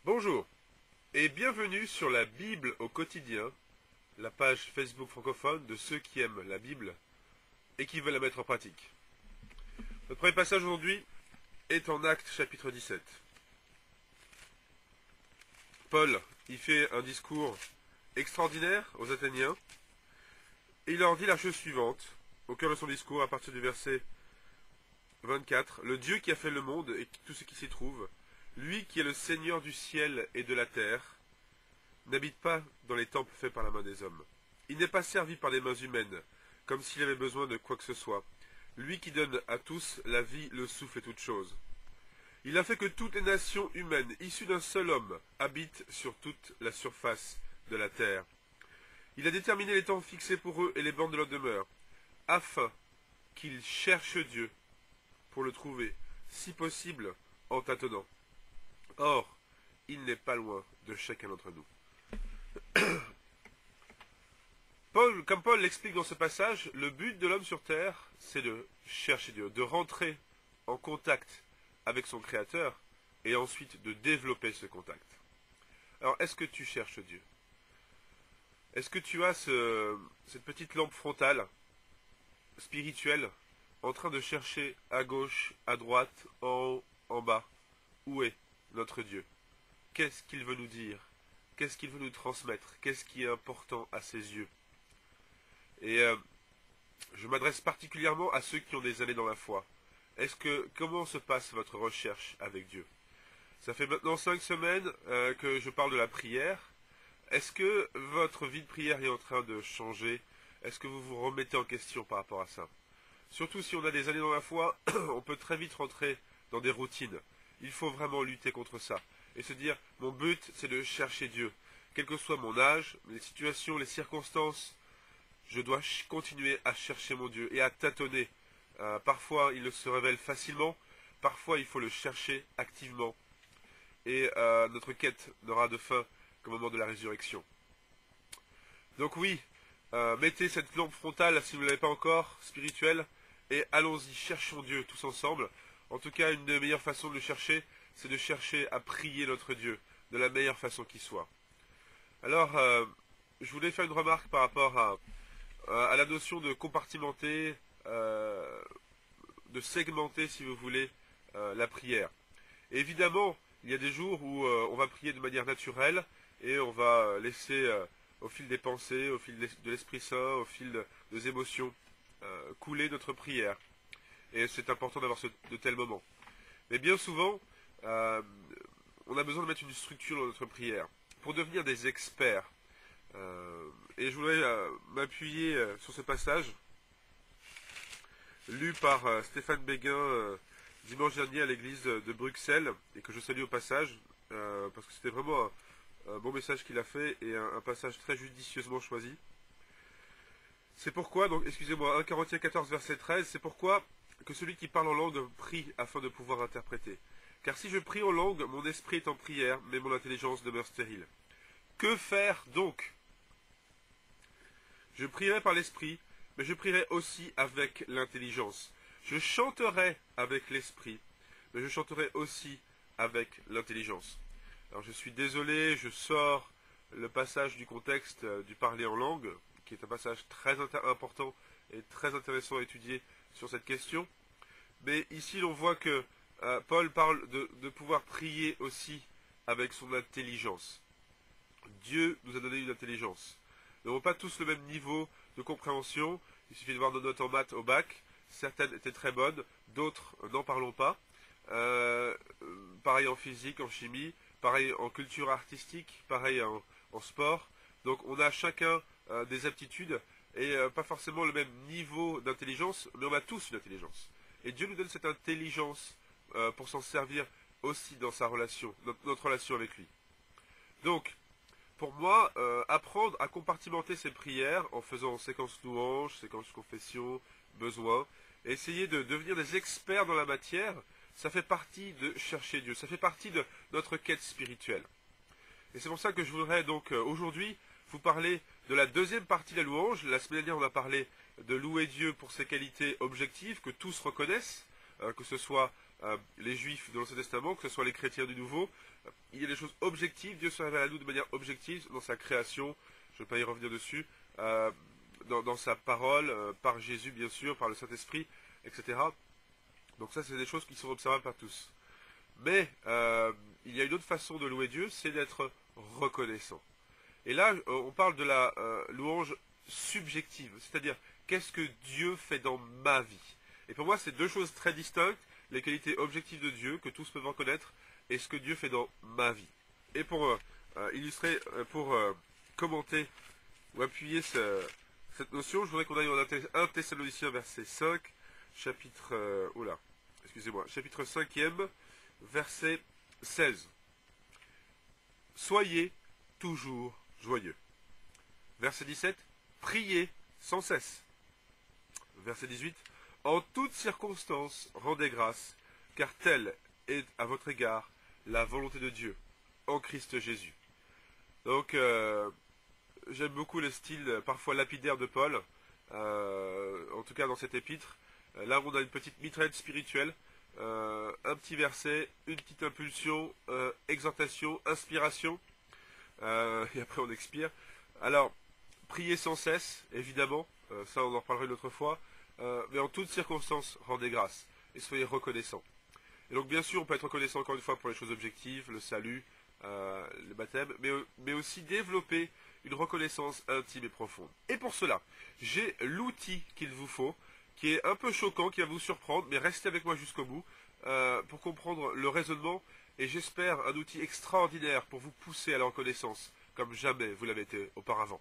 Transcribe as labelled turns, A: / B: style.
A: Bonjour et bienvenue sur la Bible au quotidien, la page Facebook francophone de ceux qui aiment la Bible et qui veulent la mettre en pratique. Notre premier passage aujourd'hui est en Actes chapitre 17. Paul y fait un discours extraordinaire aux Athéniens et il leur dit la chose suivante, au cœur de son discours à partir du verset 24. Le Dieu qui a fait le monde et tout ce qui s'y trouve, lui qui est le Seigneur du ciel et de la terre, n'habite pas dans les temples faits par la main des hommes. Il n'est pas servi par les mains humaines, comme s'il avait besoin de quoi que ce soit. Lui qui donne à tous la vie, le souffle et toutes choses. Il a fait que toutes les nations humaines, issues d'un seul homme, habitent sur toute la surface de la terre. Il a déterminé les temps fixés pour eux et les bornes de leur demeure, afin qu'ils cherchent Dieu pour le trouver, si possible, en tâtonnant. Or, il n'est pas loin de chacun d'entre nous. Comme Paul l'explique dans ce passage, le but de l'homme sur terre, c'est de chercher Dieu, de rentrer en contact avec son Créateur, et ensuite de développer ce contact. Alors, est-ce que tu cherches Dieu? Est-ce que tu as cette petite lampe frontale, spirituelle, en train de chercher à gauche, à droite, en haut, en bas? Où est notre Dieu? Qu'est-ce qu'il veut nous dire? Qu'est-ce qu'il veut nous transmettre? Qu'est-ce qui est important à ses yeux? Et je m'adresse particulièrement à ceux qui ont des années dans la foi. Comment se passe votre recherche avec Dieu? Ça fait maintenant 5 semaines que je parle de la prière. Est-ce que votre vie de prière est en train de changer? Est-ce que vous vous remettez en question par rapport à ça? Surtout si on a des années dans la foi, on peut très vite rentrer dans des routines. Il faut vraiment lutter contre ça. Et se dire, mon but, c'est de chercher Dieu. Quel que soit mon âge, les situations, les circonstances, je dois continuer à chercher mon Dieu et à tâtonner. Parfois, il se révèle facilement. Parfois, il faut le chercher activement. Et notre quête n'aura de fin qu'au moment de la résurrection. Donc oui, mettez cette lampe frontale, si vous ne l'avez pas encore, spirituelle, et allons-y, cherchons Dieu tous ensemble. En tout cas, une des meilleures façons de le chercher, c'est de chercher à prier notre Dieu de la meilleure façon qui soit. Alors, je voulais faire une remarque par rapport à la notion de compartimenter, de segmenter, si vous voulez, la prière. Et évidemment, il y a des jours où on va prier de manière naturelle et on va laisser au fil des pensées, au fil de l'Esprit Saint, au fil des émotions, couler notre prière. Et c'est important d'avoir de tels moments. Mais bien souvent, on a besoin de mettre une structure dans notre prière pour devenir des experts. Et je voudrais m'appuyer sur ce passage lu par Stéphane Béguin dimanche dernier à l'église de Bruxelles et que je salue au passage parce que c'était vraiment un bon message qu'il a fait et un passage très judicieusement choisi. C'est pourquoi, donc excusez-moi, 1 Corinthiens 14 verset 13, c'est pourquoi que celui qui parle en langue prie afin de pouvoir interpréter. Car si je prie en langue, mon esprit est en prière, mais mon intelligence demeure stérile. Que faire donc? Je prierai par l'esprit, mais je prierai aussi avec l'intelligence. Je chanterai avec l'esprit, mais je chanterai aussi avec l'intelligence. Alors je suis désolé, je sors le passage du contexte du parler en langue, qui est un passage très important et très intéressant à étudier sur cette question. Mais ici, l'on voit que Paul parle de pouvoir prier aussi avec son intelligence. Dieu nous a donné une intelligence. Nous n'avons pas tous le même niveau de compréhension. Il suffit de voir nos notes en maths au bac. Certaines étaient très bonnes, d'autres n'en parlons pas. Pareil en physique, en chimie, pareil en culture artistique, pareil en sport. Donc on a chacun des aptitudes et pas forcément le même niveau d'intelligence, mais on a tous une intelligence. Et Dieu nous donne cette intelligence pour s'en servir aussi dans sa relation, notre relation avec lui. Donc, pour moi, apprendre à compartimenter ses prières en faisant séquence louange, séquence confession, besoin, et essayer de devenir des experts dans la matière, ça fait partie de chercher Dieu, ça fait partie de notre quête spirituelle. Et c'est pour ça que je voudrais donc aujourd'hui vous parler de la deuxième partie de la louange. La semaine dernière, on a parlé de louer Dieu pour ses qualités objectives que tous reconnaissent, que ce soit les Juifs de l'Ancien Testament, que ce soit les chrétiens du Nouveau. Il y a des choses objectives, Dieu se révèle à nous de manière objective dans sa création, je ne vais pas y revenir dessus, dans sa parole, par Jésus bien sûr, par le Saint-Esprit, etc. Donc ça c'est des choses qui sont observables par tous. Mais il y a une autre façon de louer Dieu, c'est d'être reconnaissant. Et là, on parle de la louange subjective, c'est-à-dire qu'est-ce que Dieu fait dans ma vie. Et pour moi, c'est deux choses très distinctes, les qualités objectives de Dieu, que tous peuvent reconnaître, et ce que Dieu fait dans ma vie. Et pour illustrer, pour commenter ou appuyer cette notion, je voudrais qu'on aille en 1 Thessaloniciens verset 5, chapitre, chapitre 5e, verset 16. Soyez toujours joyeux. Verset 17, priez sans cesse. Verset 18, en toutes circonstances, rendez grâce, car telle est à votre égard la volonté de Dieu, en Christ Jésus. Donc, j'aime beaucoup le style parfois lapidaire de Paul, en tout cas dans cet épître. Là, on a une petite mitraille spirituelle, un petit verset, une petite impulsion, exhortation, inspiration, et après on expire. Alors, priez sans cesse, évidemment, ça on en reparlera une autre fois, mais en toutes circonstances, rendez grâce, et soyez reconnaissants. Et donc bien sûr, on peut être reconnaissant encore une fois pour les choses objectives, le salut, le baptême, mais aussi développer une reconnaissance intime et profonde. Et pour cela, j'ai l'outil qu'il vous faut, qui est un peu choquant, qui va vous surprendre, mais restez avec moi jusqu'au bout, pour comprendre le raisonnement, et j'espère un outil extraordinaire pour vous pousser à la reconnaissance, comme jamais vous l'avez été auparavant.